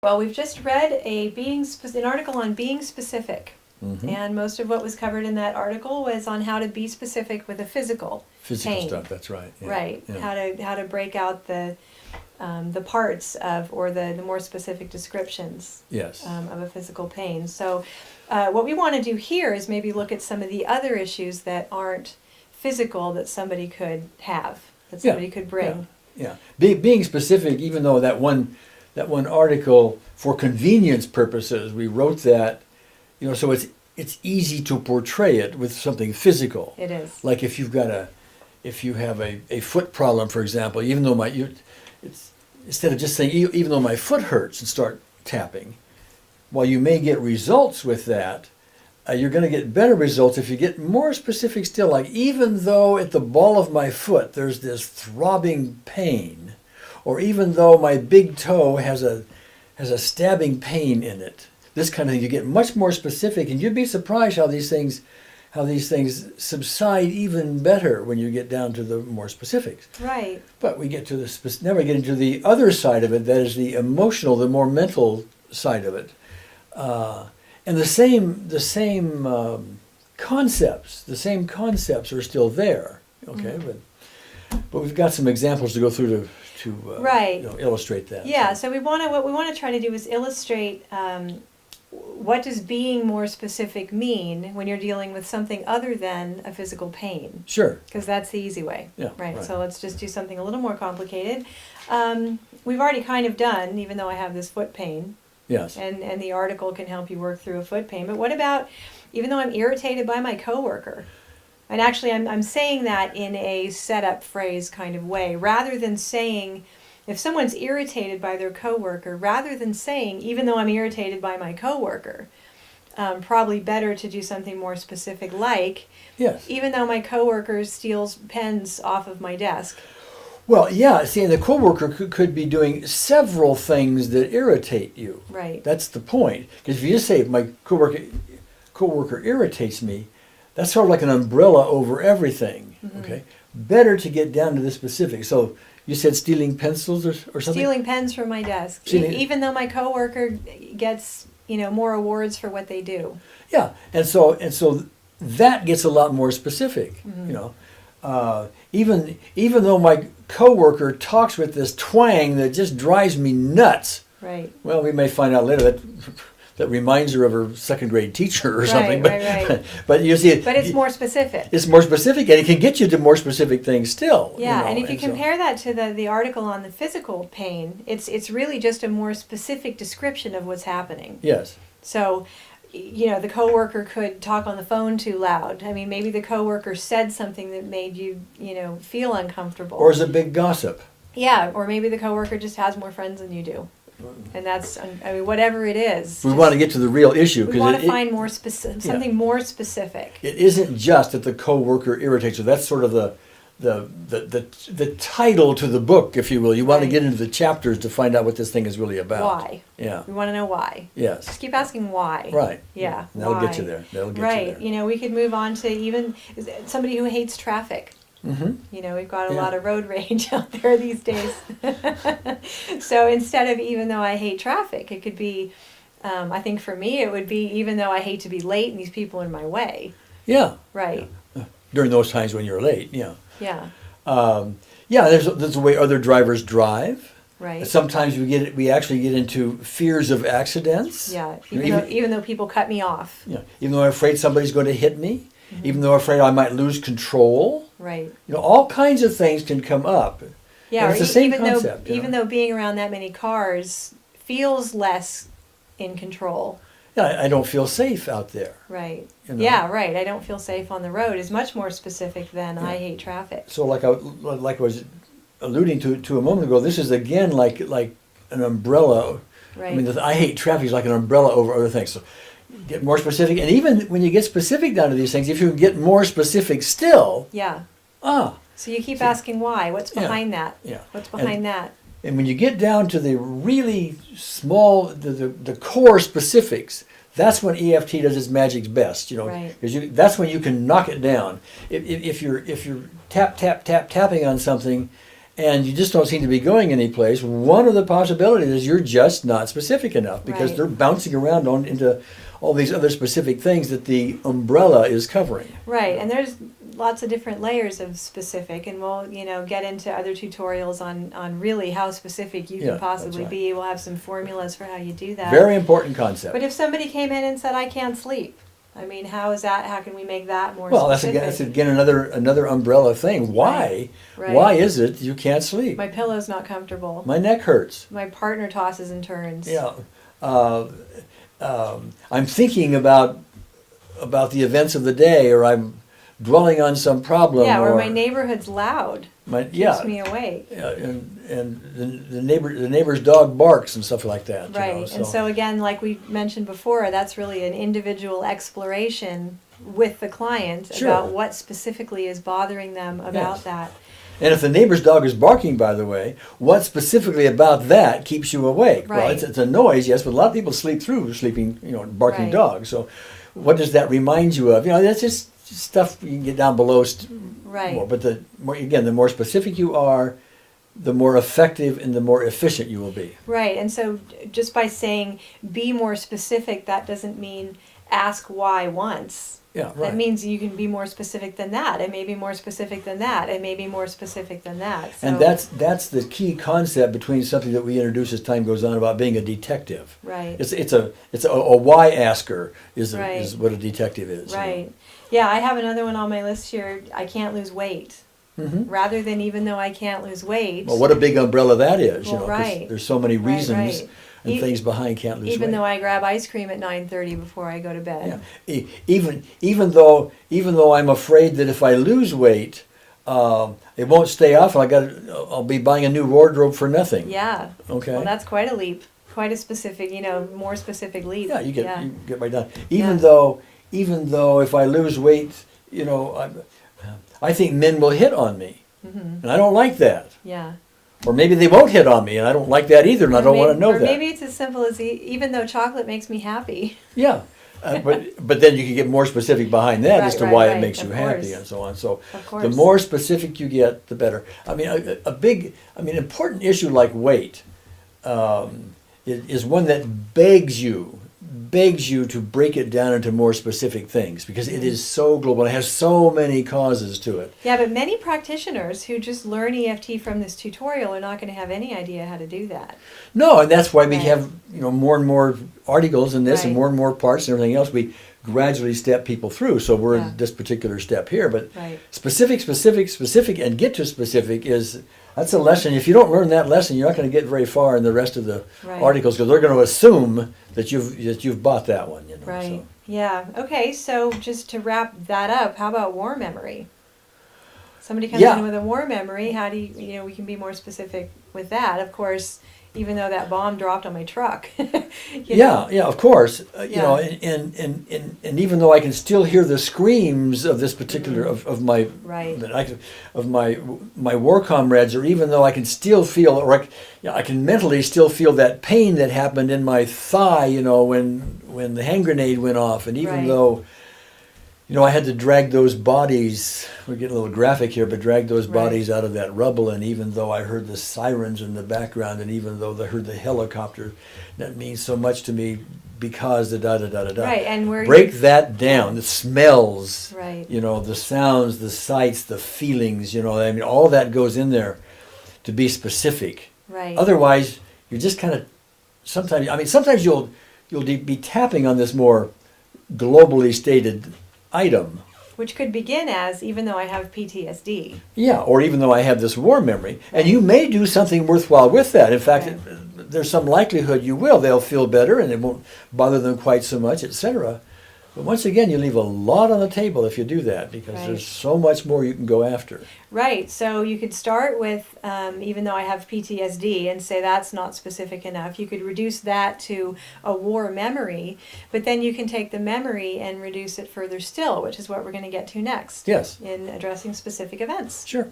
Well, we've just read an article on being specific. Mm-hmm. And most of what was covered in that article was on how to be specific with a physical pain. Stuff, that's right. Yeah. Right. Yeah. How to break out the parts of, or the more specific descriptions Yes. of a physical pain. So what we want to do here is maybe look at some of the other issues that aren't physical that somebody could have, that somebody could bring. Yeah. Being specific, even though that one article, for convenience purposes, we wrote that, so it's easy to portray it with something physical. It is. Like if you have a foot problem, for example, even though instead of just saying even though my foot hurts and start tapping, while you may get results with that, you're going to get better results if you get more specific still. Like even though at the ball of my foot there's this throbbing pain, or even though my big toe has a stabbing pain in it. This kind of thing, you get much more specific, and you'd be surprised how these things subside even better when you get down to the more specifics. Right. But we get to now we get into the other side of it, that is the emotional, the more mental side of it, and the same concepts are still there. Okay, mm-hmm. but we've got some examples to go through to right. Illustrate that. Yeah. So what we want to try to do is illustrate. What does being more specific mean when you're dealing with something other than a physical pain? Sure. Because that's the easy way. Yeah, right. So let's just do something a little more complicated. We've already kind of done, even though I have this foot pain. Yes. And the article can help you work through a foot pain. But what about, even though I'm irritated by my coworker? And actually, I'm saying that in a setup phrase kind of way, rather than saying, if someone's irritated by their coworker, rather than saying, even though I'm irritated by my coworker, probably better to do something more specific like, yes. Even though my coworker steals pens off of my desk. Well, yeah, see, the coworker could be doing several things that irritate you. Right. That's the point. Because if you just say, my coworker irritates me, that's sort of like an umbrella over everything. Mm-hmm. Okay. Better to get down to the specifics. So you said stealing pencils or something? Stealing pens from my desk. Even though my coworker gets, more awards for what they do. Yeah, and so that gets a lot more specific. Mm-hmm. Even though my coworker talks with this twang that just drives me nuts. Right. Well, we may find out later that reminds her of her second grade teacher or something. Right. But you see, but it's more specific. It's more specific, and it can get you to more specific things still. Yeah, and if you compare that to the article on the physical pain, it's really just a more specific description of what's happening. Yes. So, the coworker could talk on the phone too loud. I mean, maybe the coworker said something that made you, feel uncomfortable. Or is a big gossip. Yeah, or maybe the coworker just has more friends than you do. And that's, whatever it is. We want to get to the real issue. We want to find more something more specific. It isn't just that the coworker irritates you. That's sort of the title to the book, if you will. You want to get into the chapters to find out what this thing is really about. Why? Yeah. We want to know why. Yes. Just keep asking why. Right. Yeah. And that'll get you there. Right. We could move on to even somebody who hates traffic. Mm-hmm. We've got a lot of road rage out there these days. So instead of even though I hate traffic, it could be, I think for me, it would be even though I hate to be late and these people are in my way. Yeah. Right. Yeah. During those times when you're late, yeah. Yeah. There's the way other drivers drive. Right. Sometimes we actually get into fears of accidents. Yeah. Even though people cut me off. Yeah. Even though I'm afraid somebody's going to hit me. Mm-hmm. Even though I'm afraid I might lose control. Right. All kinds of things can come up. Yeah, it's the same concept. Even though being around that many cars feels less in control. Yeah, I don't feel safe out there. Right. Yeah, right. I don't feel safe on the road is much more specific than I hate traffic. So like I was alluding to a moment ago, this is again like an umbrella. Right. I mean, I hate traffic is like an umbrella over other things. So get more specific, and even when you get specific down to these things, if you can get more specific still. Yeah. So you keep asking why. What's behind that? Yeah. What's behind that? And when you get down to the really small, the core specifics, that's when EFT does its magic best. Right. Because that's when you can knock it down. If you're tapping on something, and you just don't seem to be going anyplace, one of the possibilities is you're just not specific enough because Right. they're bouncing around into all these other specific things that the umbrella is covering. Right, and there's lots of different layers of specific, and we'll get into other tutorials on really how specific you Yeah, can possibly that's right. be. We'll have some formulas for how you do that. Very important concept. But if somebody came in and said, "I can't sleep," I mean, how is that? How can we make that more Well, specific? that's again another umbrella thing. Why? Right. Why is it you can't sleep? My pillow's not comfortable. My neck hurts. My partner tosses and turns. Yeah. Uh, I'm thinking about the events of the day, or I'm dwelling on some problem. Yeah, or my neighborhood's loud. Yeah. Keeps me awake. Yeah, and the neighbor's dog barks and stuff like that. Right, and so again, like we mentioned before, that's really an individual exploration with the client Sure. about what specifically is bothering them about Yes. that. And if the neighbor's dog is barking, by the way, what specifically about that keeps you awake? Well, Right. it's a noise, yes, but a lot of people sleep through sleeping, barking Right. dogs. So, what does that remind you of? That's just stuff you can get down below. Right. More. But the more specific you are, the more effective and the more efficient you will be. Right, and so just by saying be more specific, that doesn't mean ask why once. Yeah, right. That means you can be more specific than that, and maybe more specific than that, and maybe more specific than that. So, And that's the key concept between something that we introduce as time goes on about being a detective. right. It's a why asker is Right. is what a detective is. Right. Yeah, I have another one on my list here. I can't lose weight. Mm-hmm. Rather than even though I can't lose weight. Well, what a big umbrella that is. Well, 'Cause right. there's so many Right, reasons right. and E- things behind can't lose even weight. though I grab ice cream at 9:30 before I go to bed. Yeah. Even though I'm afraid that if I lose weight, it won't stay off. I'll be buying a new wardrobe for nothing. Yeah. Okay. Well, that's quite a leap. Quite a specific, more specific leap. Yeah, you get right down. Yeah. Even though if I lose weight, I think men will hit on me, Mm-hmm. and I don't like that. Yeah. Or maybe they won't hit on me, and I don't like that either, and I don't want to know or that. maybe it's as simple as even though chocolate makes me happy. Yeah, but then you can get more specific behind that as to Right, why right, it makes of you happy course. and so on. So Of course. the more specific you get, the better. I mean, important issue like weight is one that begs you to break it down into more specific things because it is so global. It has so many causes to it. Yeah, but many practitioners who just learn EFT from this tutorial are not going to have any idea how to do that. No, and that's why we Right. have more and more articles in this and Right. more parts and everything else. We gradually step people through. So we're Yeah. in this particular step here, but Right. specific, and get to specific that's a lesson. If you don't learn that lesson, you're not going to get very far in the rest of the Right. articles because they're going to assume that you've bought that one. Right. So. Yeah. Okay. So just to wrap that up, how about war memory? Somebody comes Yeah. in with a war memory. How do we can be more specific with that? Of course, even though that bomb dropped on my truck. Yeah, of course. Yeah. And even though I can still hear the screams of this particular of my Right. of my war comrades, or even though I can still feel, or I can mentally still feel that pain that happened in my thigh, when the hand grenade went off, and even Right. though. I had to drag those bodies, we're getting a little graphic here, but drag those Right. bodies out of that rubble, and even though I heard the sirens in the background, and even though I heard the helicopter, that means so much to me because the da-da-da-da-da. Right. And where Break that down, the smells, Right. the sounds, the sights, the feelings, all that goes in there to be specific. Right. Otherwise, you're just kind of, sometimes you'll be tapping on this more globally stated item. Which could begin as even though I have PTSD. Yeah, or even though I have this war memory. And you may do something worthwhile with that. In fact, Right. there's some likelihood you will. They'll feel better and it won't bother them quite so much, etc. But once again, you leave a lot on the table if you do that because Right. there's so much more you can go after. Right. So you could start with, even though I have PTSD, and say that's not specific enough. You could reduce that to a war memory, but then you can take the memory and reduce it further still, which is what we're going to get to next Yes, in addressing specific events. sure.